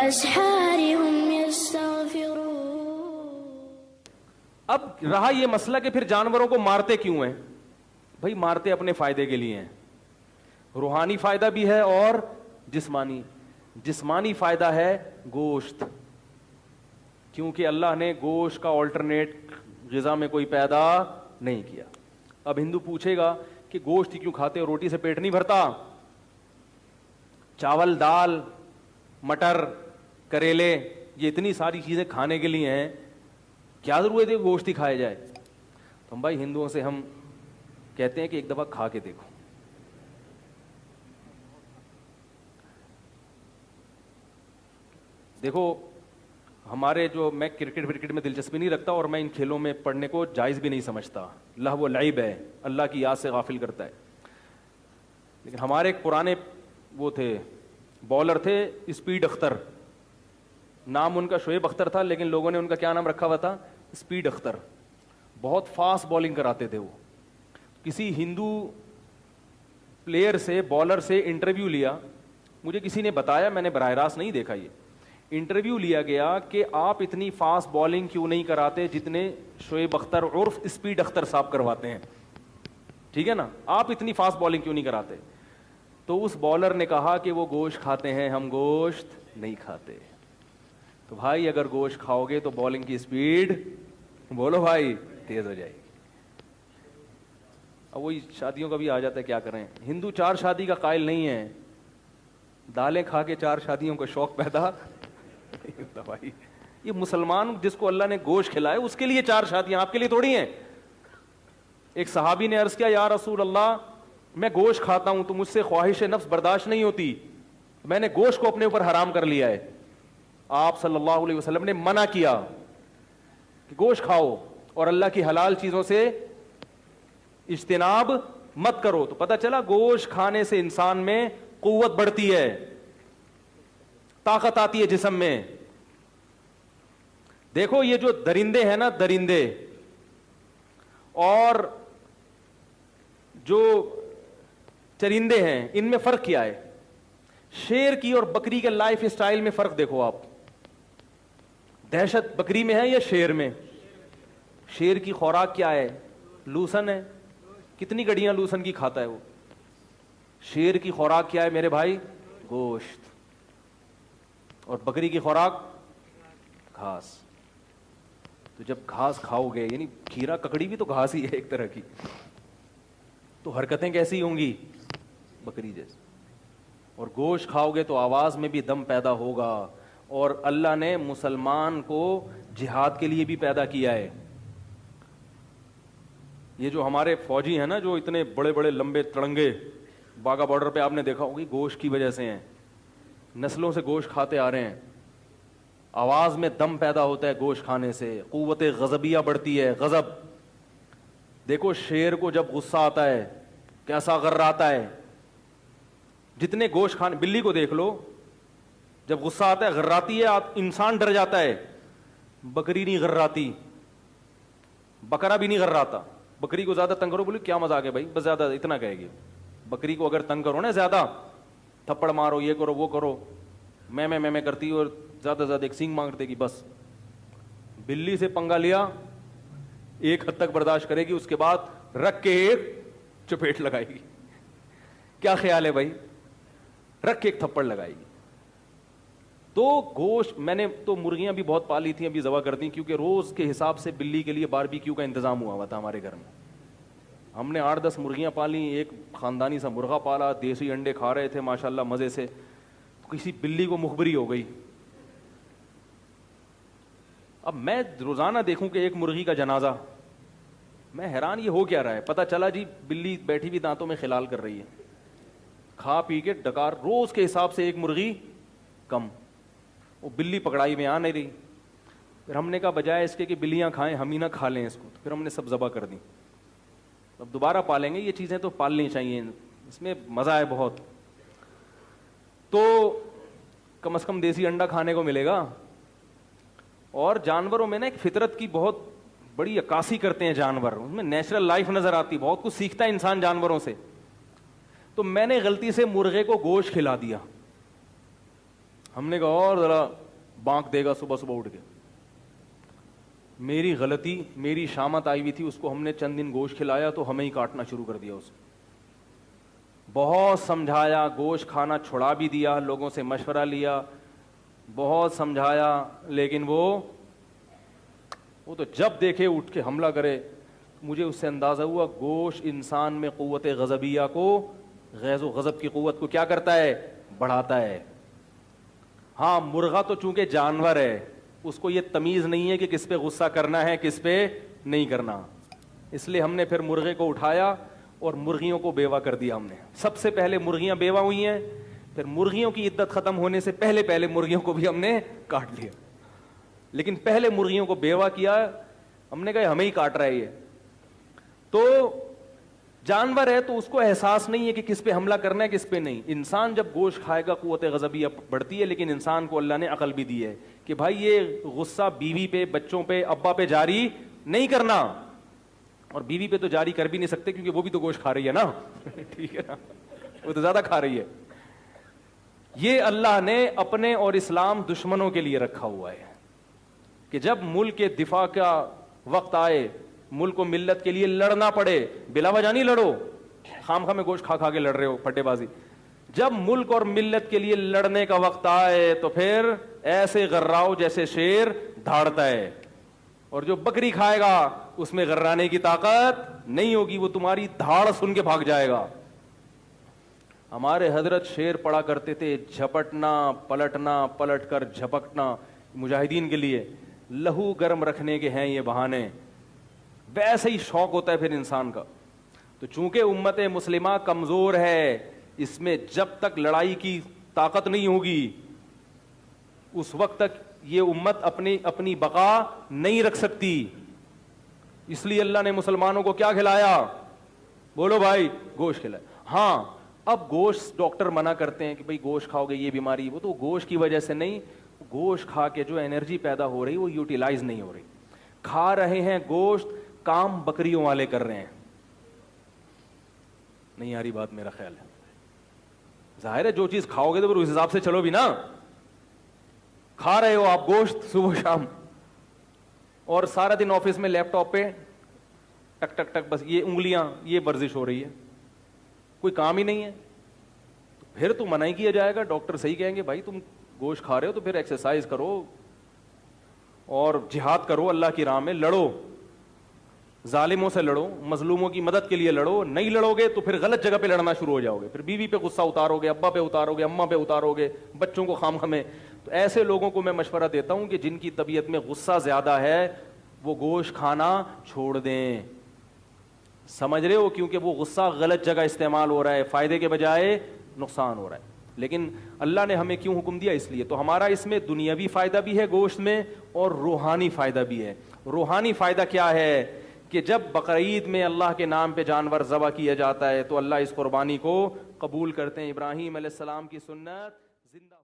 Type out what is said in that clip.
وبالأسحار هم يستغفرون. اب رہا یہ مسئلہ کہ پھر جانوروں کو مارتے کیوں ہیں؟ بھائی مارتے اپنے فائدے کے لیے ہیں. روحانی فائدہ بھی ہے اور جسمانی فائدہ ہے گوشت، کیونکہ اللہ نے گوشت کا آلٹرنیٹ غذا میں کوئی پیدا نہیں کیا. اب ہندو پوچھے گا کہ گوشت کیوں کھاتے ہو، روٹی سے پیٹ نہیں بھرتا؟ چاول، دال، مٹر، کریلے، یہ اتنی ساری چیزیں کھانے کے لیے ہیں، کیا ضرورت ہے گوشت ہی کھایا جائے؟ تو ہم بھائی ہندوؤں سے ہم کہتے ہیں کہ ایک دفعہ کھا کے دیکھو. دیکھو ہمارے جو، میں کرکٹ میں دلچسپی نہیں رکھتا اور میں ان کھیلوں میں پڑھنے کو جائز بھی نہیں سمجھتا، لہو و لعب ہے، اللہ کی یاد سے غافل کرتا ہے. لیکن ہمارے ایک پرانے وہ تھے، بالر تھے، اسپیڈ اختر، نام ان کا شعیب اختر تھا لیکن لوگوں نے ان کا کیا نام رکھا ہوا تھا؟ اسپیڈ اختر. بہت فاسٹ بالنگ کراتے تھے وہ. کسی ہندو پلیئر سے، بالر سے انٹرویو لیا، مجھے کسی نے بتایا، میں نے براہ راست نہیں دیکھا، یہ انٹرویو لیا گیا کہ آپ اتنی فاسٹ بالنگ کیوں نہیں کراتے جتنے شعیب اختر عرف اسپیڈ اختر صاحب کرواتے ہیں، ٹھیک ہے نا، آپ اتنی فاسٹ بالنگ کیوں نہیں کراتے؟ تو اس بالر نے کہا کہ وہ گوشت کھاتے ہیں، ہم گوشت نہیں کھاتے. تو بھائی اگر گوشت کھاؤ گے تو بالنگ کی اسپیڈ، بولو بھائی، تیز ہو جائے گی. اب وہی شادیوں کا بھی آ جاتا ہے، کیا کریں، ہندو 4 شادی کا قائل نہیں ہے، دالیں کھا کے 4 شادیوں کا شوق پیدا بھائی. یہ مسلمان جس کو اللہ نے گوشت کھلائے اس کے لیے 4 شادیاں، آپ کے لیے تھوڑی ہیں. ایک صحابی نے عرض کیا، یا رسول اللہ میں گوشت کھاتا ہوں تو مجھ سے خواہش نفس برداشت نہیں ہوتی، میں نے گوشت کو اپنے اوپر حرام کر لیا ہے. آپ صلی اللہ علیہ وسلم نے منع کیا کہ گوشت کھاؤ اور اللہ کی حلال چیزوں سے اجتناب مت کرو. تو پتہ چلا گوشت کھانے سے انسان میں قوت بڑھتی ہے، طاقت آتی ہے جسم میں. دیکھو یہ جو درندے ہیں نا، درندے اور جو چرندے ہیں، ان میں فرق کیا ہے؟ شیر کی اور بکری کے لائف اسٹائل میں فرق دیکھو آپ. دہشت بکری میں ہے یا شیر میں؟ شیر کی خوراک کیا ہے؟ لوسن ہے. کتنی گڈیاں لوسن کی کھاتا ہے وہ. شیر کی خوراک کیا ہے میرے بھائی؟ گوشت. اور بکری کی خوراک گھاس. تو جب گھاس کھاؤ گے، یعنی کھیرا ککڑی بھی تو گھاس ہی ہے ایک طرح کی، تو حرکتیں کیسی ہوں گی؟ بکری جیسی. اور گوشت کھاؤ گے تو آواز میں بھی دم پیدا ہوگا. اور اللہ نے مسلمان کو جہاد کے لیے بھی پیدا کیا ہے. یہ جو ہمارے فوجی ہیں نا، جو اتنے بڑے بڑے لمبے تڑنگے باغا بارڈر پہ آپ نے دیکھا ہوگی، گوشت کی وجہ سے ہیں، نسلوں سے گوشت کھاتے آ رہے ہیں. آواز میں دم پیدا ہوتا ہے گوشت کھانے سے، قوت غضبیہ بڑھتی ہے، غضب. دیکھو شیر کو جب غصہ آتا ہے کیسا غراتا ہے. جتنے گوشت کھانے، بلی کو دیکھ لو، جب غصہ آتا ہے غراتی ہے، انسان ڈر جاتا ہے. بکری نہیں غراتی، بکرا بھی نہیں غراتا. بکری کو زیادہ تنگ کرو، بولے کیا مزاق ہے بھائی، بس زیادہ اتنا کہے گی. بکری کو اگر تنگ کرو نا زیادہ، تھپڑ مارو، یہ کرو وہ کرو، میں کرتی اور زیادہ زیادہ ایک سینگ مانگتے گی بس. بلی سے پنگا لیا ایک حد تک برداشت کرے گی، اس کے بعد رکھ کے ایک چپیٹ لگائے گی. کیا خیال ہے بھائی؟ رکھ کے ایک تھپڑ لگائے گی. تو گوشت میں نے تو مرغیاں بھی بہت پالی تھیں، ابھی ذبح کر دیں، کیونکہ روز کے حساب سے بلی کے لیے باربیکیو کا انتظام ہوا تھا ہمارے گھر میں. ہم نے 8-10 مرغیاں پالی، ایک خاندانی سا مرغا پالا، دیسی انڈے کھا رہے تھے ماشاءاللہ مزے سے. کسی بلی کو مخبری ہو گئی. اب میں روزانہ دیکھوں کہ ایک مرغی کا جنازہ، میں حیران یہ ہو کیا رہا ہے. پتہ چلا جی بلی بیٹھی ہوئی دانتوں میں خلال کر رہی ہے، کھا پی کے ڈکار، روز کے حساب سے ایک مرغی کم. وہ بلی پکڑائی میں آ نہیں رہی. پھر ہم نے کہا بجائے اس کے کہ بلیاں کھائیں ہم ہی نہ کھا لیں اس کو، پھر ہم نے سب ذبح کر دی. اب دوبارہ پالیں گے، یہ چیزیں تو پالنی چاہیے، اس میں مزہ ہے بہت. تو کم از کم دیسی انڈا کھانے کو ملے گا. اور جانوروں میں نا ایک فطرت کی بہت بڑی عکاسی کرتے ہیں جانور، ان میں نیچرل لائف نظر آتی، بہت کچھ سیکھتا ہے انسان جانوروں سے. تو میں نے غلطی سے مرغے کو گوشت کھلا دیا. ہم نے کہا اور ذرا بانک دے گا صبح صبح اٹھ کے. میری غلطی, میری شامت آئی ہوئی تھی, اس کو ہم نے چند دن گوشت کھلایا تو ہمیں ہی کاٹنا شروع کر دیا. اس بہت سمجھایا, گوشت کھانا چھڑا بھی دیا, لوگوں سے مشورہ لیا, بہت سمجھایا, لیکن وہ تو جب دیکھے اٹھ کے حملہ کرے. مجھے اس سے اندازہ ہوا گوشت انسان میں قوت غضبیہ کو, غیظ و غضب کی قوت کو کیا کرتا ہے, بڑھاتا ہے. ہاں مرغا تو چونکہ جانور ہے, اس کو یہ تمیز نہیں ہے کہ کس پہ غصہ کرنا ہے کس پہ نہیں کرنا, اس لیے ہم نے پھر مرغے کو اٹھایا اور مرغیوں کو بیوہ کر دیا. ہم نے سب سے پہلے مرغیاں بیوہ ہوئی ہیں, پھر مرغیوں کی عدت ختم ہونے سے پہلے مرغیوں کو بھی ہم نے کاٹ لیا, لیکن پہلے مرغیوں کو بیوہ کیا. ہم نے کہا ہمیں ہی کاٹ رہا ہے یہ. تو جانور ہے تو اس کو احساس نہیں ہے کہ کس پہ حملہ کرنا ہے کس پہ نہیں. انسان جب گوشت کھائے گا قوت غضبیہ بڑھتی ہے, لیکن انسان کو اللہ نے عقل بھی دی ہے کہ بھائی یہ غصہ بیوی پہ, بچوں پہ, ابا پہ جاری نہیں کرنا. اور بیوی پہ تو جاری کر بھی نہیں سکتے کیونکہ وہ بھی تو گوشت کھا رہی ہے نا ٹھیک ہے نا, وہ تو زیادہ کھا رہی ہے. یہ اللہ نے اپنے اور اسلام دشمنوں کے لیے رکھا ہوا ہے کہ جب ملک کے دفاع کا وقت آئے, ملک و ملت کے لیے لڑنا پڑے, بلا وجہ نہیں لڑو, خام خواہ میں گوشت کھا کھا کے لڑ رہے ہو پٹے بازی. جب ملک اور ملت کے لیے لڑنے کا وقت آئے تو پھر ایسے غراؤ جیسے شیر دھاڑتا ہے, اور جو بکری کھائے گا اس میں غرانے کی طاقت نہیں ہوگی, وہ تمہاری دھاڑ سن کے بھاگ جائے گا. ہمارے حضرت شعر پڑا کرتے تھے, جھپٹنا پلٹنا پلٹ کر جھپکنا, مجاہدین کے لیے لہو گرم رکھنے کے ہیں یہ بہانے. ویسے ہی شوق ہوتا ہے پھر انسان کا. تو چونکہ امت مسلمہ کمزور ہے, اس میں جب تک لڑائی کی طاقت نہیں ہوگی اس وقت تک یہ امت اپنی بقا نہیں رکھ سکتی. اس لیے اللہ نے مسلمانوں کو کیا کھلایا, بولو بھائی, گوشت کھلایا. ہاں اب گوشت ڈاکٹر منع کرتے ہیں کہ بھائی گوشت کھاؤ گے یہ بیماری, وہ تو گوشت کی وجہ سے نہیں, گوشت کھا کے جو انرجی پیدا ہو رہی وہ یوٹیلائز نہیں ہو رہی. کھا رہے ہیں گوشت, کام بکریوں والے کر رہے ہیں. نہیں آ رہی بات, میرا خیال ہے. ظاہر ہے جو چیز کھاؤ گے تو پھر اس حساب سے چلو بھی نا. کھا رہے ہو آپ گوشت صبح شام, اور سارا دن آفس میں لیپ ٹاپ پہ ٹک ٹک ٹک, بس یہ انگلیاں, یہ ورزش ہو رہی ہے, کوئی کام ہی نہیں ہے. پھر تو منع ہی کیا جائے گا. ڈاکٹر صحیح کہیں گے بھائی تم گوشت کھا رہے ہو تو پھر ایکسرسائز کرو اور جہاد کرو, اللہ کی راہ میں لڑو, ظالموں سے لڑو, مظلوموں کی مدد کے لیے لڑو. نہیں لڑو گے تو پھر غلط جگہ پہ لڑنا شروع ہو جاؤ گے, پھر بیوی پہ غصہ اتارو گے, ابا پہ اتارو گے, اماں پہ اتارو گے, بچوں کو خام خامے. تو ایسے لوگوں کو میں مشورہ دیتا ہوں کہ جن کی طبیعت میں غصہ زیادہ ہے وہ گوشت کھانا چھوڑ دیں. سمجھ رہے ہو, کیونکہ وہ غصہ غلط جگہ استعمال ہو رہا ہے, فائدے کے بجائے نقصان ہو رہا ہے. لیکن اللہ نے ہمیں کیوں حکم دیا, اس لیے تو ہمارا اس میں دنیاوی فائدہ بھی ہے گوشت میں اور روحانی فائدہ بھی ہے. روحانی فائدہ کیا ہے کہ جب بقرعید میں اللہ کے نام پہ جانور ذبح کیا جاتا ہے تو اللہ اس قربانی کو قبول کرتے ہیں. ابراہیم علیہ السلام کی سنت زندہ